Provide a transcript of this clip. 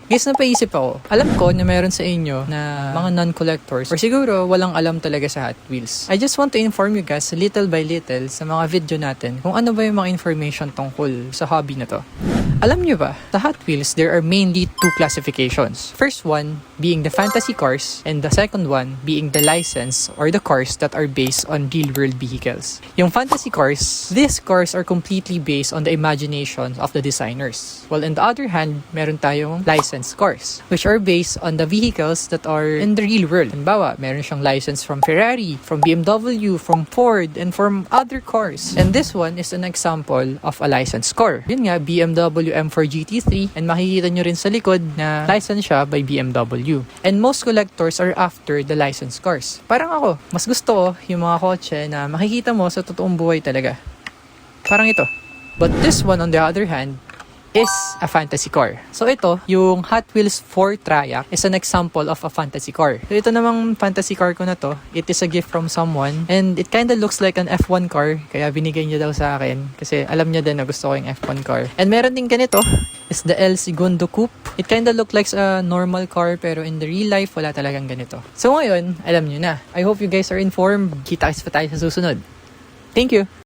Guys, napaisip ako. Alam ko na meron sa inyo na mga non-collectors or siguro walang alam talaga sa Hot Wheels. I just want to inform you guys little by little sa mga video natin kung ano ba yung mga information tungkol sa hobby na to. Alam nyo ba, sa Hot Wheels, there are mainly two classifications. First one being the fantasy cars and the second one being the license or the cars that are based on real-world vehicles. Yung fantasy cars, these cars are completely based on the imagination of the designers. While on the other hand, meron tayong licensed cars which are based on the vehicles that are in the real world. Halimbawa, meron siyang license from Ferrari, from BMW, from Ford, and from other cars. And this one is an example of a licensed car. Yun nga, BMW M4 GT3, and makikita nyo rin sa likod na license siya by BMW. And most collectors are after the licensed cars. Parang ako, mas gusto ko yung mga kotse na makikita mo sa totoong buhay talaga. Parang ito. But this one on the other hand is a fantasy car. So ito, yung Hot Wheels 4 Triac is an example of a fantasy car. So ito namang fantasy car ko na to, it is a gift from someone and it kinda looks like an F1 car, kaya binigay niya daw sa akin kasi alam niya din na gusto ko yung F1 car. And meron din ganito, is the El Segundo Coupe. It kinda look like a normal car pero in the real life, wala talagang ganito. So ngayon, alam niyo na. I hope you guys are informed. Kita-kits pa tayo sa susunod. Thank you!